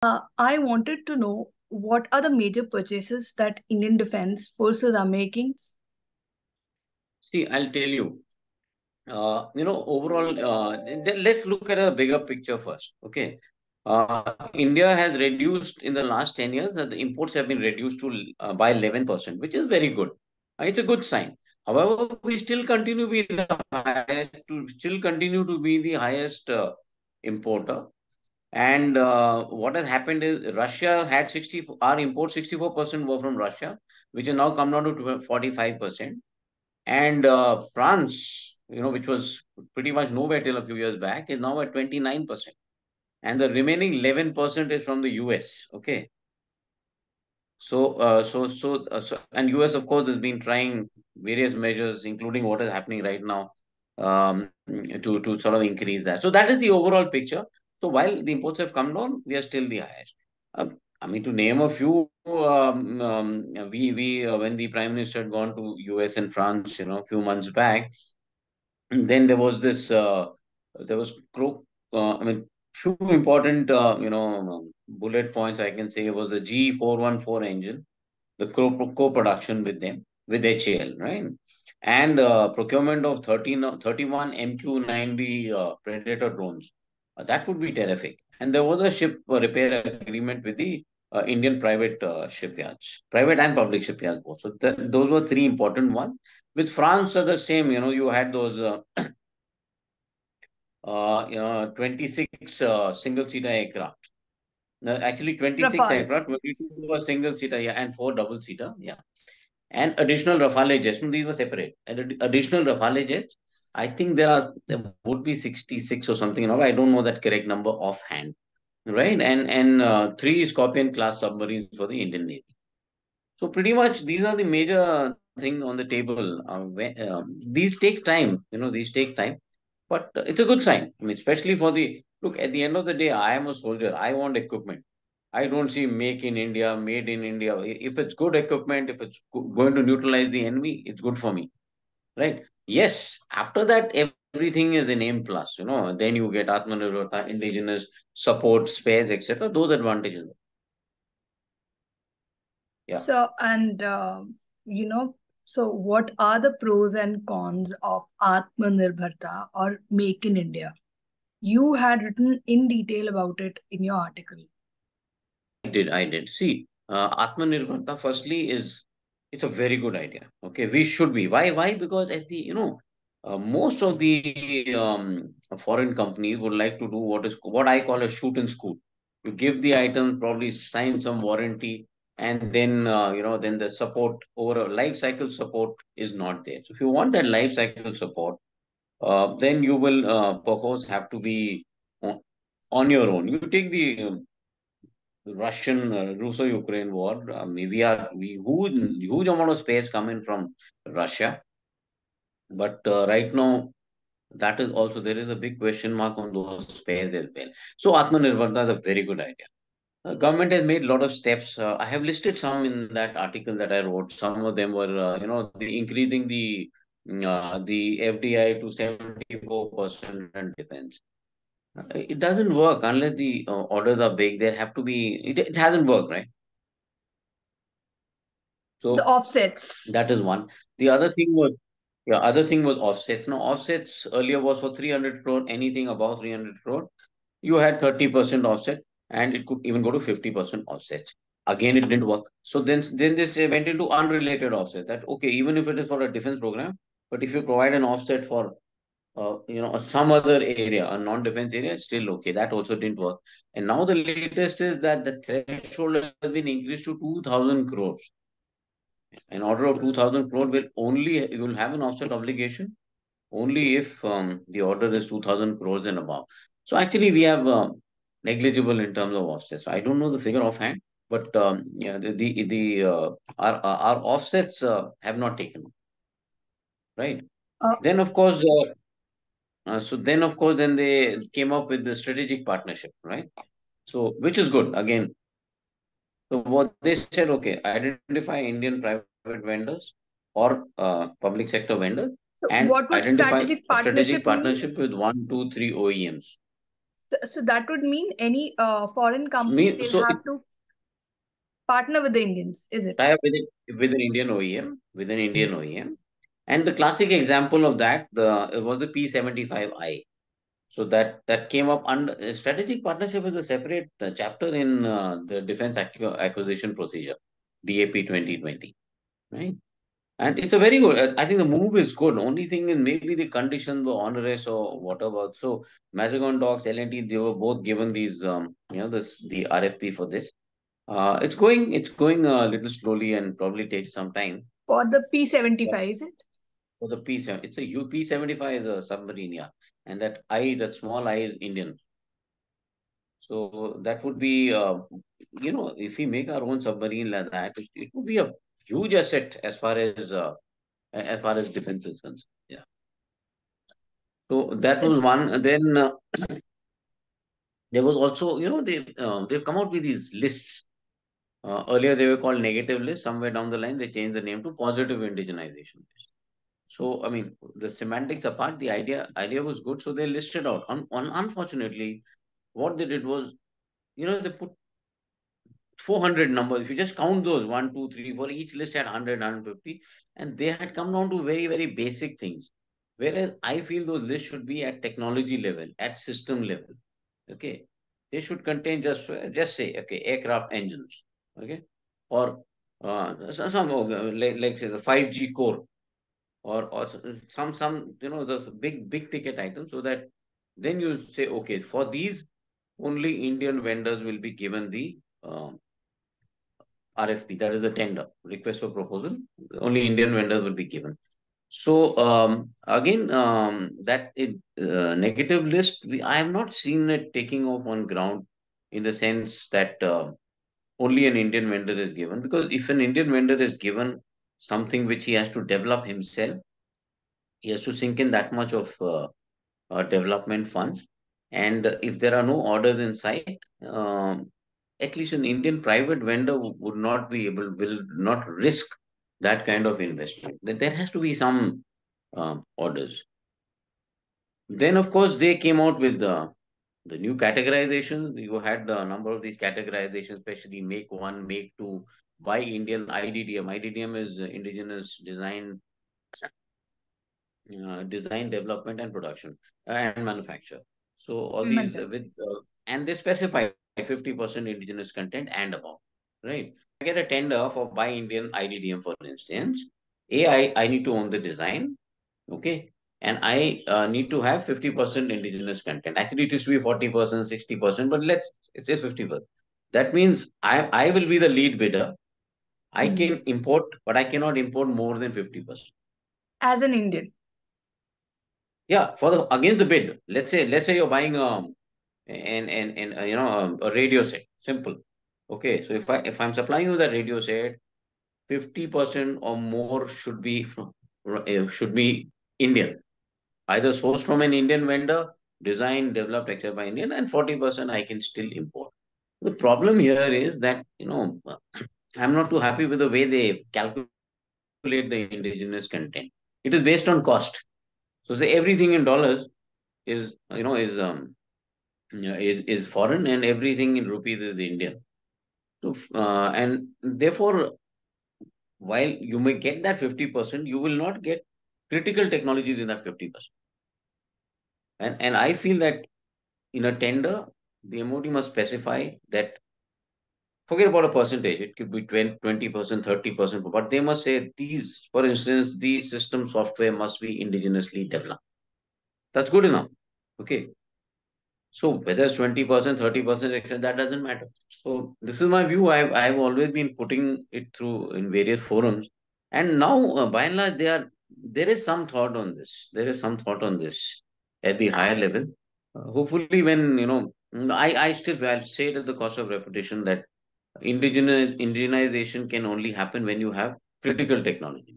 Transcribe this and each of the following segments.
I wanted to know what are the major purchases that Indian defense forces are making? See, I'll tell you. Overall, then let's look at a bigger picture first. Okay. India has reduced in the last 10 years, the imports have been reduced to by 11%, which is very good. It's a good sign. However, we still continue to be the highest importer. And what has happened is Russia had 60, our imports 64% were from Russia, which has now come down to 45%. And France, which was pretty much nowhere till a few years back, is now at 29%. And the remaining 11% is from the US. Okay. And US, of course, has been trying various measures, including what is happening right now, to sort of increase that. So that is the overall picture. So while the imports have come down, we are still the highest. I mean, to name a few, we when the Prime Minister had gone to US and France, a few months back, then there was this, there was I mean, few important, bullet points I can say was the G414 engine, the co-production with them, with HAL, right? And procurement of 31 MQ-9B Predator drones. That would be terrific. And there was a ship repair agreement with the Indian private shipyards, private and public shipyards both. So those were three important ones. With France, the same. You had those 26 single-seater aircraft. No, actually, 26 Rafale. aircraft, 22 were single-seater, yeah, and 4 double-seater, yeah. And additional Rafale jets. No, these were separate. And additional Rafale jets, I think there would be 66 or something. I don't know that correct number offhand, right? And 3 Scorpion class submarines for the Indian Navy. So pretty much these are the major thing on the table. These take time. These take time, but it's a good sign. I mean, especially for the look. At the end of the day, I am a soldier. I want equipment. I don't see make in India, made in India. If it's good equipment, if it's going to neutralize the enemy, it's good for me, right? Yes. After that, everything is an M plus. Then you get Atmanirbharta, indigenous support, spares, etc. Those advantages. Yeah. So, and you know, so what are the pros and cons of Atmanirbharta or Make in India? You had written in detail about it in your article. I did. See, Atmanirbharta, firstly, it's a very good idea. Okay, we should be. Why? Because at the, most of the foreign companies would like to do what I call a shoot and scoot. You give the item, probably sign some warranty, and then then the support over a life cycle support is not there. So if you want that life cycle support, then you will perforce have to be on your own. You take the Russian Russo-Ukraine war. We huge amount of space coming from Russia, but right now that is also there is a big question mark on those spares as well. So Atmanirbharta is a very good idea. Government has made a lot of steps. I have listed some in that article that I wrote. Some of them were, the increasing the FDI to 74% and defense. It doesn't work unless the orders are big. There have to be. It hasn't worked, right? The So offsets. that is one. The other thing was offsets. Now, offsets earlier was for 300 crore, anything above 300 crore, you had 30% offset, and it could even go to 50% offsets. Again, it didn't work. So then this went into unrelated offsets. That okay, even if it is for a defense program, but if you provide an offset for some other area, a non-defense area, it's still okay. That also didn't work. And now the latest is that the threshold has been increased to 2,000 crores. An order of 2,000 crore you will have an offset obligation only if the order is 2,000 crores and above. So actually we have negligible in terms of offsets. I don't know the figure offhand, but yeah, our offsets have not taken, right? Uh, Then of course, then they came up with the strategic partnership, right? So which is good again. So what they said, okay, identify Indian private vendors or public sector vendors so and what would identify strategic a strategic partnership mean? partnership with 1, 2, 3 OEMs. So that would mean any foreign company, Me, they'll so it have to partner with the Indians, is it? tie up with an Indian OEM, with an Indian OEM. And the classic example of that, it was the P75I. So that came up under strategic partnership is a separate chapter in the defense acquisition procedure, DAP 2020, right? And it's a very good. I think the move is good. Only thing is maybe the conditions were onerous or whatever. So Mazagon Docs, L&T, they were both given these, the RFP for this. It's going a little slowly and probably takes some time. For the But P75, is it? for the P7, it's a P75 is a submarine, yeah, and that small I is Indian. So that would be, if we make our own submarine like that, it would be a huge asset as far as defense is concerned. Yeah. So that was one. And then there was also, they've come out with these lists. Earlier they were called negative lists. Somewhere down the line they changed the name to positive indigenization list. So I mean, the semantics apart, the idea was good. So they listed out. Unfortunately, what they did was, they put 400 numbers. If you just count those 1, 2, 3, 4, each list had 100, and they had come down to very, very basic things. Whereas I feel those lists should be at technology level, at system level. Okay, they should contain just say okay aircraft engines. Okay, or some like say the 5G core or some the big ticket items so that then you say okay for these only Indian vendors will be given the RFP, that is the tender, request for proposal. Only Indian vendors will be given. So again, negative list, I have not seen it taking off on ground in the sense that only an Indian vendor is given. Because if an Indian vendor is given something which he has to develop himself, he has to sink in that much of development funds. And if there are no orders in sight, at least an Indian private vendor would not be able, will not risk that kind of investment. There has to be some orders. Then, of course, they came out with the new categorization. You had a number of these categorizations, especially Make One, Make Two, by Indian IDDM. IDDM is Indigenous Design, Development, and Production and Manufacture. So all these and they specify 50% indigenous content and above, right? I get a tender for Buy Indian IDDM, for instance. I need to own the design, okay, and I need to have 50% indigenous content. Actually, it used to be 40%, 60%, but let's say 50%. That means I will be the lead bidder. I Mm. can import, but I cannot import more than 50%. As an Indian. Yeah, for the against the bid. Let's say you're buying and a radio set. Simple. Okay, so if I'm supplying you the radio set, 50% or more should be Indian, either sourced from an Indian vendor, designed, developed, etc. by Indian, and 40% I can still import. The problem here is that I'm not too happy with the way they calculate the indigenous content. It is based on cost. So say everything in dollars is is foreign and everything in rupees is Indian. So and therefore, while you may get that 50%, you will not get critical technologies in that 50%. And I feel that in a tender, the MOD must specify that forget about a percentage. It could be 20%, 30%, but they must say these, for instance, these system software must be indigenously developed. That's good enough. Okay. So whether it's 20%, 30%, that doesn't matter. So this is my view. I've always been putting it through in various forums, and now by and large there is some thought on this. There is some thought on this at the higher level. Hopefully, when I'll say it at the cost of repetition that indigenization can only happen when you have critical technology.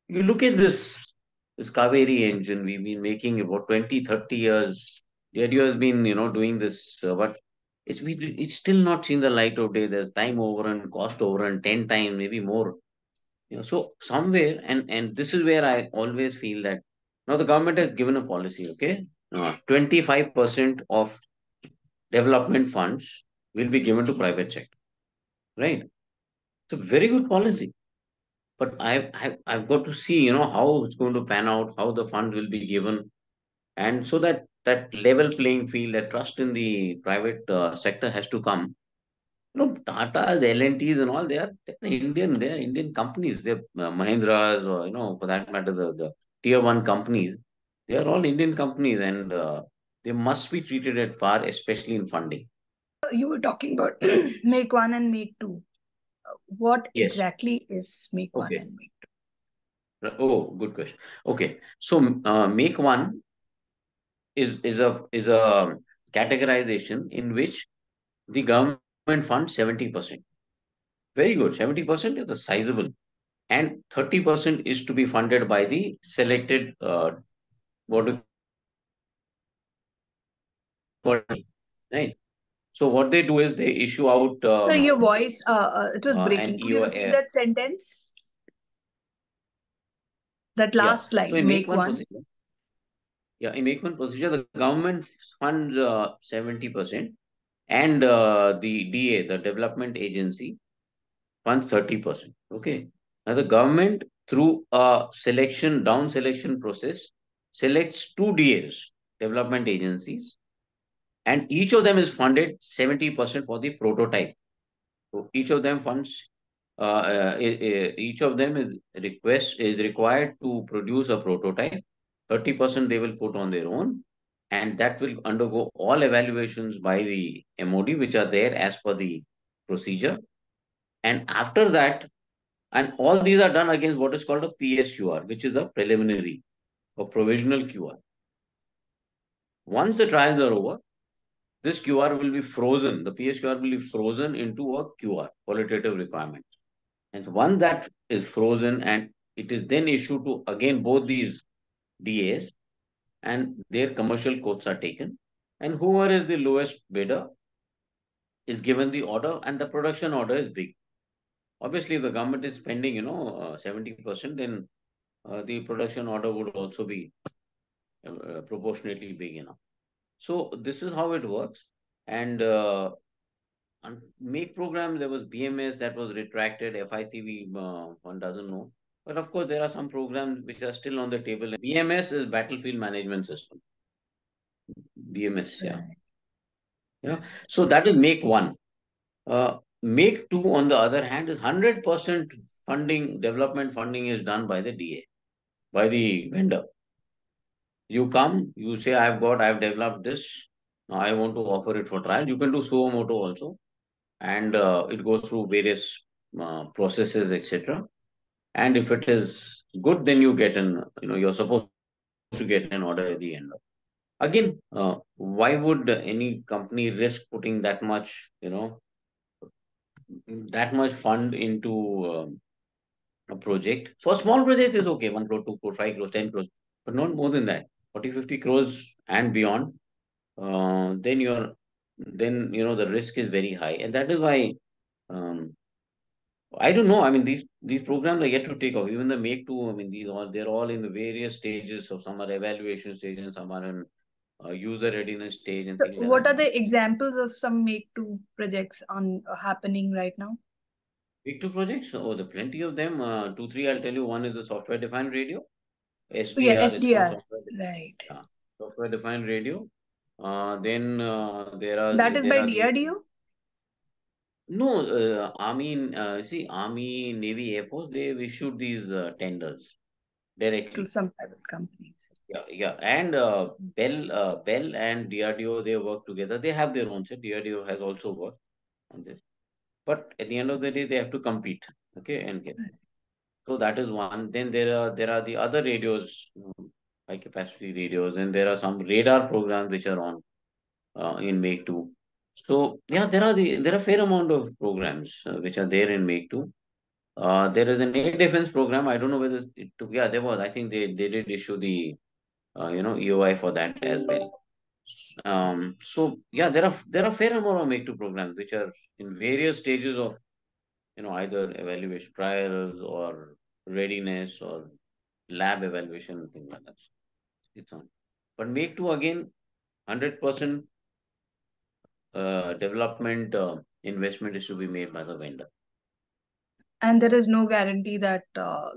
You look at this Kaveri engine, we've been making it for 20, 30 years. The idea has been, doing this, but it's still not seen the light of day. There's time overrun, cost overrun, 10 times, maybe more. So somewhere, and this is where I always feel that now the government has given a policy, okay? 25% of development funds will be given to private sector, right? It's a very good policy. But I've got to see, how it's going to pan out, how the funds will be given, and so that level playing field, that trust in the private sector has to come. Tata's, L&Ts and all, they are Indian companies. They're Mahindras, or, for that matter, the tier one companies. They are all Indian companies, and they must be treated at par, especially in funding. You were talking about make one and make two. What Yes. exactly is make one Okay. and make two? Oh, good question. Okay. So, make one is a categorization in which the government funds 70%. Very good. 70% is a sizable, and 30% is to be funded by the selected, what do you call it, right? So what they do is they issue out So your voice, it was an breaking. Could you EO. repeat that sentence? That Yeah. last So line, in make make one one. procedure, yeah, in make one procedure, the government funds 70%, and the DA, the development agency, funds 30%. Okay. Now the government, through a down selection process, selects two DAs, development agencies, and each of them is funded 70% for the prototype. So each of them funds, each of them is required to produce a prototype. 30% they will put on their own, and that will undergo all evaluations by the MOD, which are there as per the procedure. And after that, and all these are done against what is called a PSQR, which is a preliminary or provisional QR. Once the trials are over, this QR will be frozen. The PSQR will be frozen into a QR, qualitative requirement. And once that is frozen, and it is then issued to again both these DAs, and their commercial quotes are taken. And whoever is the lowest bidder is given the order, and the production order is big. Obviously, if the government is spending, 70%, then the production order would also be proportionately big enough. So this is how it works. And make programs, there was BMS that was retracted, FICV, one doesn't know. But of course, there are some programs which are still on the table. BMS is Battlefield Management System. BMS, yeah. Right. Yeah. So that is make one. Make two, on the other hand, is 100% funding, development funding is done by the DA, by the vendor. You come, you say, I've developed this. Now I want to offer it for trial. You can do suo moto also, and it goes through various processes, etc. And if it is good, then you're supposed to get an order at the end. Again, why would any company risk putting that much fund into a project? For small projects is okay, 1 crore, 2 crore, 5 crores, 10 crores, but not more than that. 40, 50 crores and beyond, then the risk is very high. And that is why, um, I don't know. I mean, these programs are yet to take off. Even the Make Two, I mean, they're all in the various stages. Of some are evaluation stage, and some are in user readiness stage, and So things like what that. are the examples of some make two projects on happening right now? Make Two projects. Oh, the plenty of them. Two, three. I'll tell you. One is the software defined radio, Oh, yeah, SDR. It's called SDR. software. Right. Yeah, software defined radio. Then there are That is there by are the DRDO? no Army. See, Army, Navy, Air Force. They've issued these tenders To directly. some private companies. Yeah, yeah, and Bell and DRDO, they work together. They have their own set. DRDO has also worked on this, but at the end of the day, they have to compete. Okay, and get. So that is one. Then there are the other radios, high capacity radios, and there are some radar programs which are on in Make Two. So yeah, there are fair amount of programs which are there in Make Two. There is an air defense program. I don't know whether it took. Yeah, there was. I think they did issue the EOI for that as well. So yeah, there are fair amount of make to programs which are in various stages of either evaluation trials or readiness or lab evaluation and things like that. It's on. But make to again 100% development investment is to be made by the vendor. And there is no guarantee that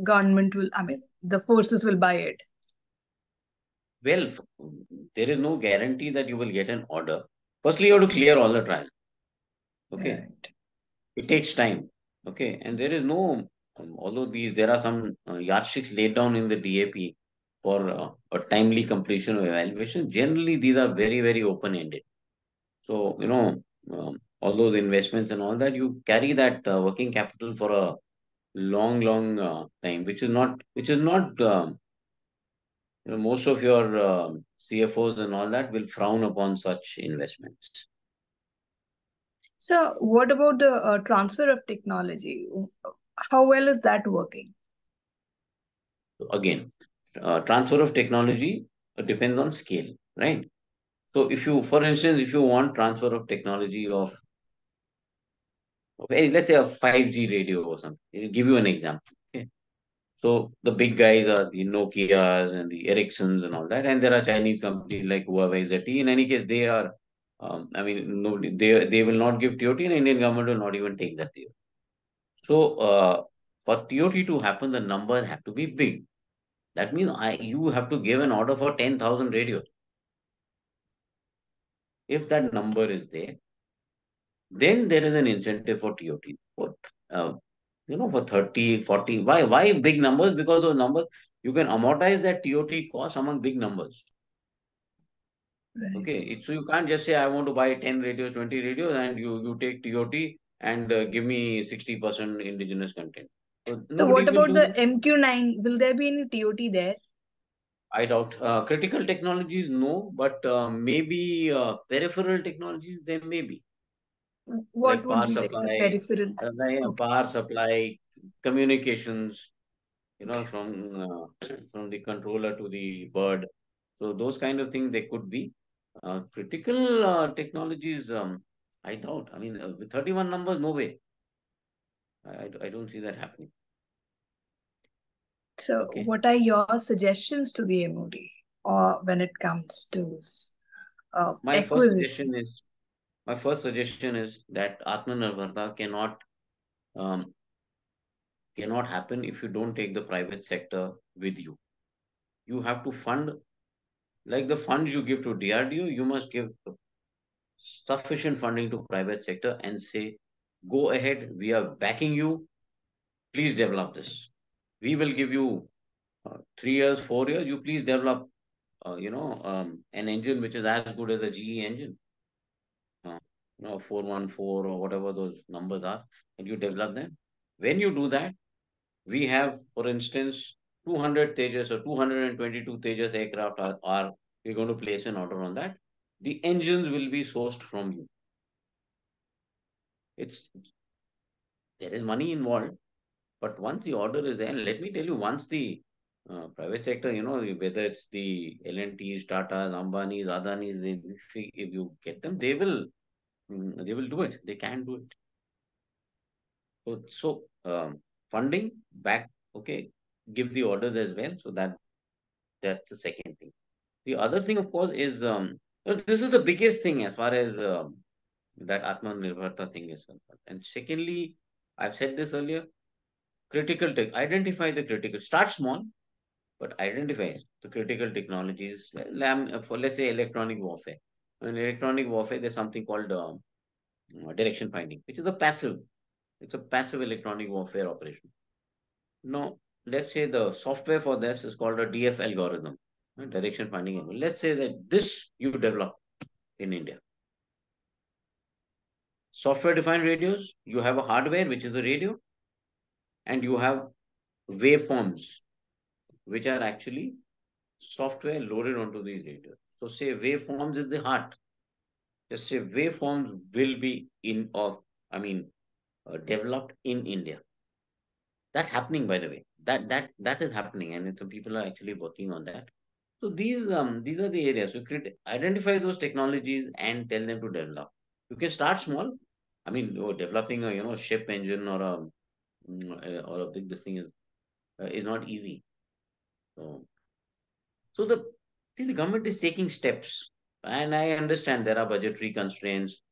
government will, I mean, the forces will buy it. Well, there is no guarantee that you will get an order. Firstly, you have to clear all the trial. Okay, Right. it takes time. Okay, and there is no, although there are some yardsticks laid down in the DAP for a timely completion of evaluation. Generally, these are very, very open ended. So, all those investments and all that, you carry that working capital for a long, long time, which is not, most of your CFOs and all that will frown upon such investments. So, what about the transfer of technology? How well is that working? So again, transfer of technology depends on scale, right? So if you, for instance, if you want transfer of technology let's say a 5G radio or something, I'll give you an example. Okay. So the big guys are the Nokias and the Ericssons and all that, and there are Chinese companies like Huawei, ZTE. In any case, they are, I mean, nobody, they will not give TOT, and Indian government will not even take that deal. So for TOT to happen, the numbers have to be big. That means you have to give an order for 10,000 radios. If that number is there, then there is an incentive for TOT. Uh, for 30, 40. Why big numbers? Because those numbers, you can amortize that TOT cost among big numbers. Right. Okay, so you can't just say I want to buy 10 radios, 20 radios, and you take TOT and give me 60% indigenous content. So So, nobody what will about do the this. MQ9? Will there be any TOT there? I doubt. Critical technologies, no, but maybe peripheral technologies, there may be. What Like would be like the peripherals? Okay. power supply, communications, Okay. from the controller to the bird. So those kind of things they could be. Critical technologies, I doubt. I mean, with 31 numbers, no way. I don't see that happening. So, Okay. what are your suggestions to the MOD or when it comes to My first acquisition? suggestion is my first suggestion is that Atmanirbharta um, cannot happen if you don't take the private sector with you. You have to fund, like the funds you give to DRDO, you must give sufficient funding to private sector and say, go ahead, we are backing you, please develop this. We will give you 3 years, 4 years, you please develop, an engine which is as good as a GE engine, 414 or whatever those numbers are, and you develop them. When you do that, we have, for instance, 200 Tejas or 222 Tejas aircraft we're going to place an order on that. The engines will be sourced from you. It's There is money involved, but once the order is there, and let me tell you, once the private sector, whether it's the L&Ts, Tatas, Ambanis, Adanis, if you get them, they will do it. They can do it. So funding back, okay, give the orders as well. So that's the second thing. The other thing, of course, is this is the biggest thing as far as that Atmanirbharta thing is concerned. And secondly, I've said this earlier, critical tech, identify the critical, start small, but identify the critical technologies. For, let's say, electronic warfare. In electronic warfare, there's something called direction finding, which is it's a passive electronic warfare operation. Now, let's say the software for this is called a DF algorithm, direction finding algorithm. Let's say that this you develop in India. Software defined radios, you have a hardware, which is the radio, and you have waveforms, which are actually software loaded onto these radios. So say waveforms is the heart. Just say waveforms will be developed in India. That's happening, by the way. That is happening, and some people are actually working on that. So these are the areas. So identify those technologies and tell them to develop. You can start small. I mean, developing a ship engine or a big this thing is not easy. So, so See, the government is taking steps, and I understand there are budgetary constraints.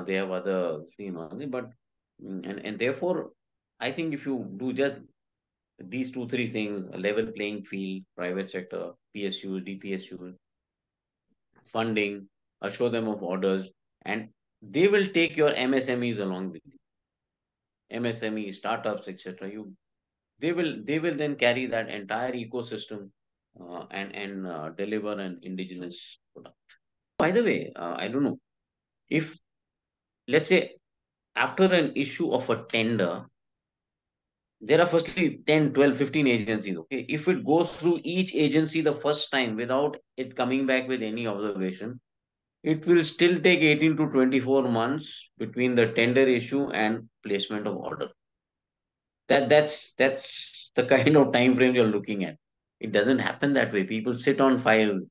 They have other, but and therefore, I think if you do just these two, three things, a level playing field, private sector, PSUs, DPSUs, funding, assure them of orders, and they will take your MSMEs along with you. MSME, startups, etc. They will then carry that entire ecosystem and deliver an indigenous product. By the way, I don't know if, let's say, after an issue of a tender, there are firstly 10, 12, 15 agencies. Okay, if it goes through each agency the first time without it coming back with any observation, it will still take 18 to 24 months between the tender issue and placement of order. That's the kind of time frame you're looking at. It doesn't happen that way. People sit on files,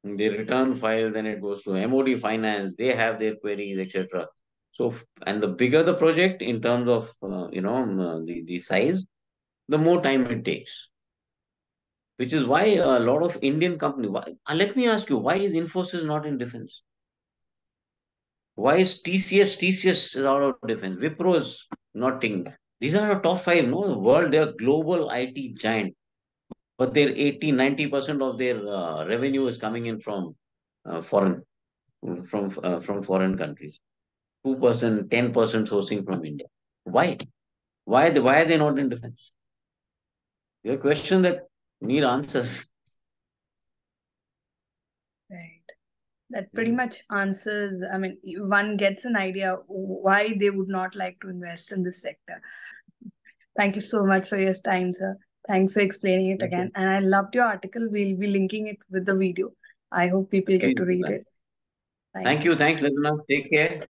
they return files, then it goes to MOD finance, they have their queries, etc. So, and the bigger the project in terms of the size, the more time it takes. Which is why a lot of Indian company. Let me ask you, why is Infosys not in defense? Why is TCS? TCS is out of defense. Wipro is not taking. These are the top five. No, the world, they're global IT giant, but their 80-90% of their revenue is coming in from foreign, from foreign countries. 2%, 10% sourcing from India. Why? Why are they not in defense? They're a question that need answers. Right. That pretty Yeah. much answers, I mean, one gets an idea why they would not like to invest in this sector. Thank you so much for your time, sir. Thanks for explaining it Thank you. again. And I loved your article. We'll be linking it with the video. I hope people get Please to do read that. it. Thank Thank you, you. sir. Thanks, Laguna. Take care.